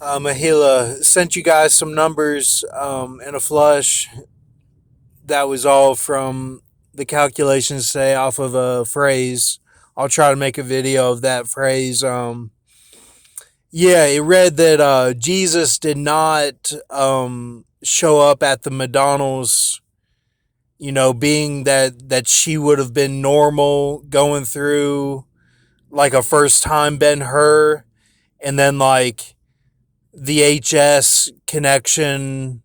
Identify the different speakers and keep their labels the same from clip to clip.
Speaker 1: Mahila sent you guys some numbers and a flush. That was all from the calculations today off of a phrase. I'll try to make a video of that phrase. Yeah, it read that Jesus did not show up at the McDonald's, being that she would have been normal going through like a first time Ben Hur, and then like the HS connection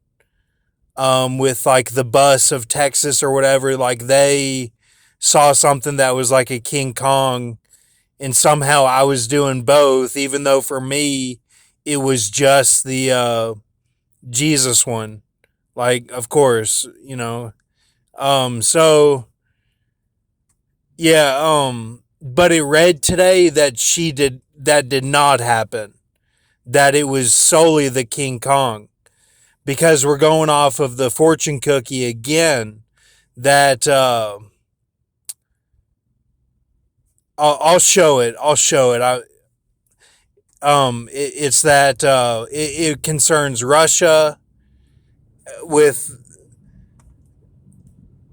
Speaker 1: with like the bus of Texas or whatever, like they saw something that was like a King Kong, and somehow I was doing both, even though for me it was just the Jesus one. Like, of course, So yeah, but it read today that did not happen. That it was solely the King Kong, because we're going off of the fortune cookie again. That I'll show it. I'll show it. It's that it concerns Russia with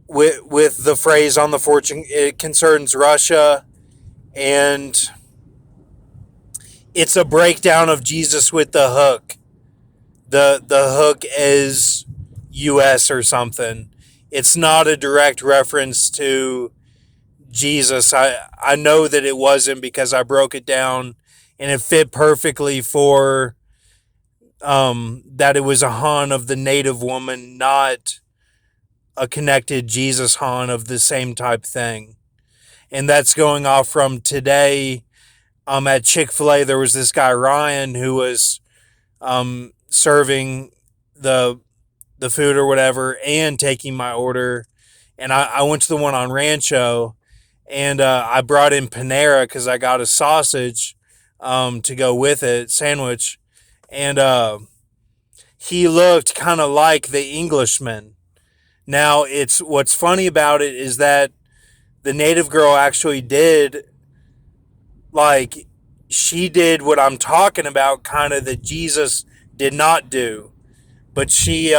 Speaker 1: with the phrase on the fortune. It concerns Russia, and it's a breakdown of Jesus with the hook. The hook is U.S. or something. It's not a direct reference to Jesus. I know that it wasn't, because I broke it down and it fit perfectly for that it was a Han of the native woman, not a connected Jesus Han of the same type thing. And that's going off from today. At Chick-fil-A, there was this guy Ryan who was serving the the food or whatever and taking my order. And I went to the one on Rancho, and I brought in Panera because I got a sausage to go with it, sandwich. And he looked kind of like the Englishman. Now, it's what's funny about it is that the native girl actually did, like, she did what I'm talking about, kind of, that Jesus did not do. But she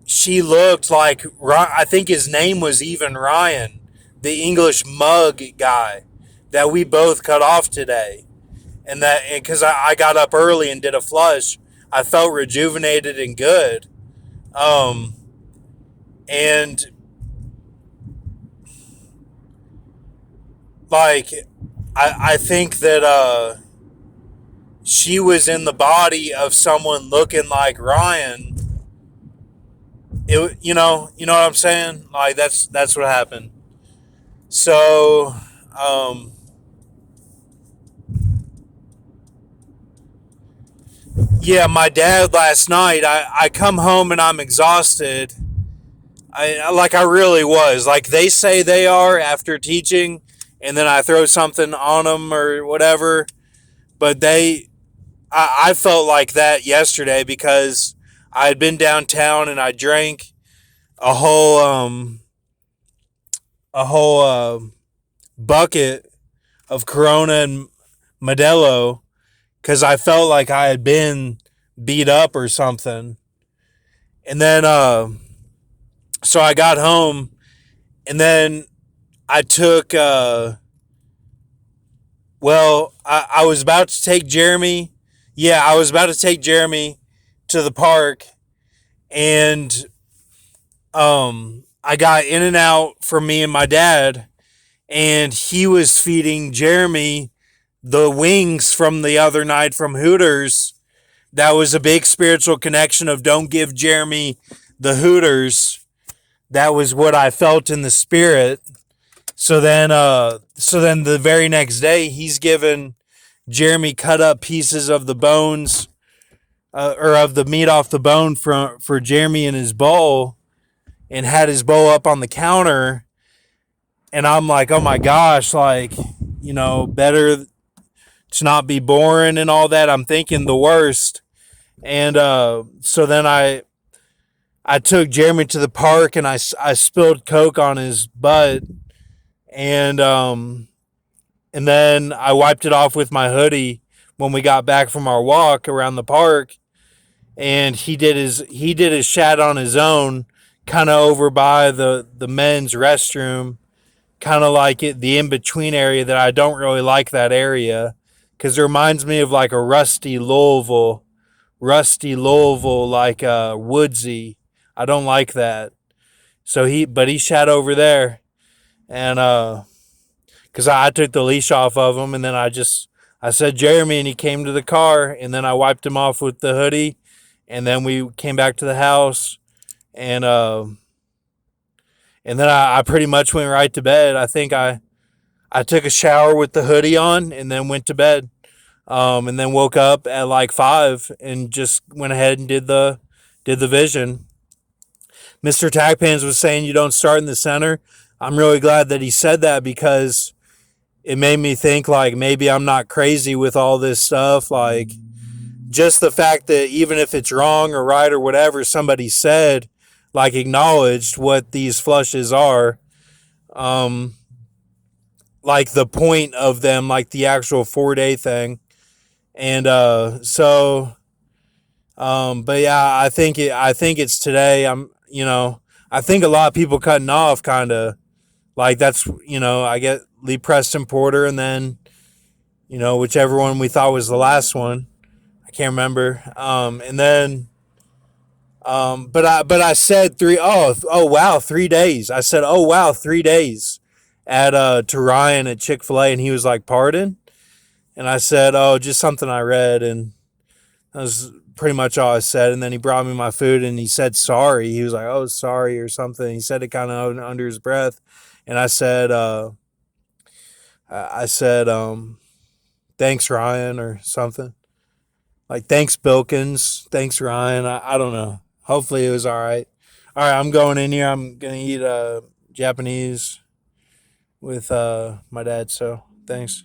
Speaker 1: she looked like, I think his name was even Ryan, the English mug guy that we both cut off today. And that, because I got up early and did a flush, I felt rejuvenated and good. Um, and like, I think that she was in the body of someone looking like Ryan. You know what I'm saying? Like, that's what happened. So, um, yeah, my dad last night. I come home and I'm exhausted. I really was. Like, they say they are after teaching, and then I throw something on them or whatever. But I felt like that yesterday because I had been downtown and I drank a whole a whole bucket of Corona and Modelo, because I felt like I had been beat up or something. And then so I got home, and then I took I was about to take Jeremy. Yeah, I was about to take Jeremy to the park, and I got In and Out for me and my dad, and he was feeding Jeremy the wings from the other night from Hooters. That was a big spiritual connection of don't give Jeremy the Hooters. That was what I felt in the spirit. So then the very next day, he's given Jeremy cut up pieces of the bones, or of the meat off the bone for Jeremy in his bowl, and had his bowl up on the counter. And I'm like, oh my gosh, like, better to not be boring and all that. I'm thinking the worst. And so then I took Jeremy to the park, and I spilled Coke on his butt, and and then I wiped it off with my hoodie, when we got back from our walk around the park, and he did his shat on his own, kind of over by the men's restroom, kind of like the in between area that I don't really like that area because it reminds me of like a rusty Louisville, like woodsy. I don't like that. But he shat over there, and because I took the leash off of him, and then I said Jeremy, and he came to the car, and then I wiped him off with the hoodie, and then we came back to the house, and and then I pretty much went right to bed. I took a shower with the hoodie on, and then went to bed, and then woke up at like 5 and just went ahead and did the vision. Mr. Tagpans was saying you don't start in the center. I'm really glad that he said that because it made me think like maybe I'm not crazy with all this stuff. Like just the fact that even if it's wrong or right or whatever somebody said, like acknowledged what these flushes are, um, like the point of them, like the actual 4 day thing. And but yeah, I think it's today. I think a lot of people cutting off kind of like that's I get Lee Preston Porter, and then whichever one we thought was the last one. I can't remember. And then but I said oh wow 3 days. I said oh wow 3 days at to Ryan at Chick-fil-A, and he was like pardon, and I said oh just something I read, and that was pretty much all I said. And then he brought me my food, and he said sorry. He was like oh sorry or something. He said it kind of under his breath, and I said thanks Ryan or something. Like thanks Bilkins, thanks Ryan. I don't know. Hopefully it was all right. All right, I'm going in here. I'm gonna eat Japanese with my dad. So thanks.